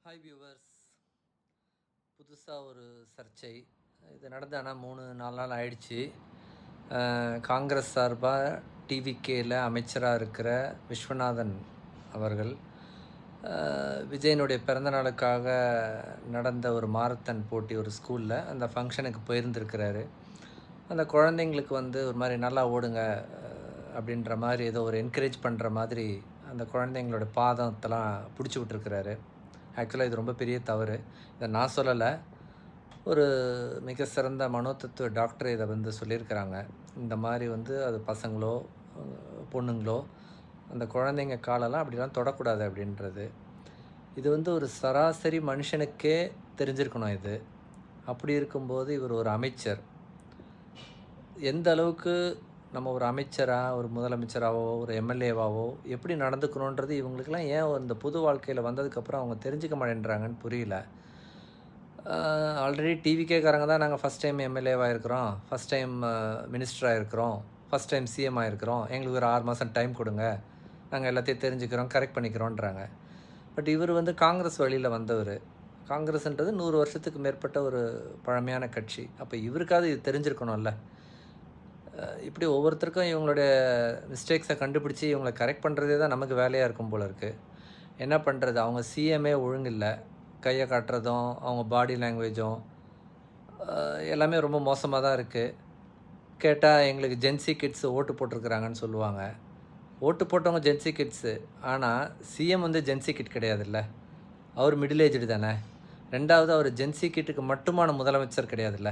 Hi viewers, புதுசாக ஒரு சர்ச்சை இது நடந்து. ஆனால் 3-4 நாள் ஆயிடுச்சு. காங்கிரஸ் சார்பாக டிவிகேயில் அமைச்சராக இருக்கிற விஸ்வநாதன் அவர்கள் விஜயனுடைய பிறந்தநாளுக்காக நடந்த ஒரு மாரத்தான் போட்டி ஒரு ஸ்கூலில் அந்த ஃபங்க்ஷனுக்கு போயிருந்துருக்கிறாரு. அந்த குழந்தைங்களுக்கு ஒரு மாதிரி நல்லா ஓடுங்க அப்படின்ற மாதிரி ஏதோ ஒரு என்கரேஜ் பண்ணுற மாதிரி அந்த குழந்தைங்களோட பாதத்தெல்லாம் பிடிச்சி விட்டுருக்கிறாரு. ஆக்சுவலாக இது ரொம்ப பெரிய தவறு. இதை நான் சொல்லலை, ஒரு மிக சிறந்த மனோதத்துவ டாக்டர் இதை சொல்லியிருக்கிறாங்க. இந்த மாதிரி அது பசங்களோ பொண்ணுங்களோ அந்த குழந்தைங்க காலெல்லாம் அப்படிலாம் தொடக்கூடாது அப்படின்றது. இது ஒரு சராசரி மனுஷனுக்கே தெரிஞ்சிருக்கணும். இது அப்படி இருக்கும்போது இவர் ஒரு அமைச்சர், எந்த அளவுக்கு நம்ம ஒரு அமைச்சராக, ஒரு முதலமைச்சராகவோ, ஒரு எம்எல்ஏவாவோ எப்படி நடந்துக்கணுன்றது இவங்களுக்கெல்லாம் ஏன் இந்த புது வாழ்க்கையில் வந்ததுக்கப்புறம் அவங்க தெரிஞ்சிக்க மாட்டேன்றாங்கன்னு புரியல. ஆல்ரெடி டிவிகேக்காரங்க தான் நாங்கள் ஃபஸ்ட் டைம் எம்எல்ஏவாக இருக்கிறோம், ஃபஸ்ட் டைம் மினிஸ்டராக இருக்கிறோம், ஃபஸ்ட் டைம் சிஎம் ஆகிருக்கிறோம், எங்களுக்கு ஒரு 6 மாதம் டைம் கொடுங்க, நாங்கள் எல்லாத்தையும் தெரிஞ்சுக்கிறோம், கரெக்ட் பண்ணிக்கிறோன்றாங்க. பட் இவர் காங்கிரஸ் வழியில் வந்தவர். காங்கிரஸ்ன்றது 100 வருஷத்துக்கு மேற்பட்ட ஒரு பழமையான கட்சி. அப்போ இவருக்காவது இது தெரிஞ்சிருக்கணும்ல. இப்படி ஒவ்வொருத்தருக்கும் இவங்களுடைய மிஸ்டேக்ஸை கண்டுபிடிச்சி இவங்களை கரெக்ட் பண்ணுறதே தான் நமக்கு வேலையாக இருக்கும் போல் இருக்குது. என்ன பண்ணுறது, அவங்க சிஎம்ஏ ஒழுங்கில்லை, கையை காட்டுறதும் அவங்க பாடி லாங்குவேஜும் எல்லாமே ரொம்ப மோசமாக தான் இருக்குது. கேட்டால் எங்களுக்கு ஜென்சி கிட்ஸு ஓட்டு போட்டிருக்கிறாங்கன்னு சொல்லுவாங்க. ஓட்டு போட்டவங்க ஜென்சி கிட்ஸு, ஆனால் சிஎம் ஜென்சி கிட் கிடையாதுல்ல, அவர் மிடில் ஏஜ்டு தானே. ரெண்டாவது, அவர் ஜென்சி கிட்டுக்கு மட்டுமான முதலமைச்சர் கிடையாதுல்ல,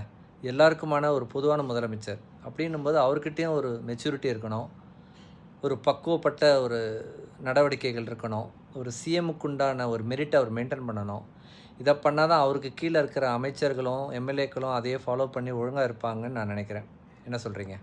எல்லாருக்குமான ஒரு பொதுவான முதலமைச்சர். அப்படின்னும்போது அவர்கிட்டையும் ஒரு மெச்சூரிட்டி இருக்கணும், ஒரு பக்குவப்பட்ட ஒரு நடவடிக்கைகள் இருக்கணும், ஒரு சிஎம்முக்கு உண்டான ஒரு மெரிட்டை அவர் மெயின்டைன் பண்ணணும். இதை பண்ணால் தான் அவருக்கு கீழே இருக்கிற அமைச்சர்களும் எம்எல்ஏக்களும் அதையே ஃபாலோ பண்ணி ஒழுங்காக இருப்பாங்கன்னு நான் நினைக்கிறேன். என்ன சொல்கிறீங்க?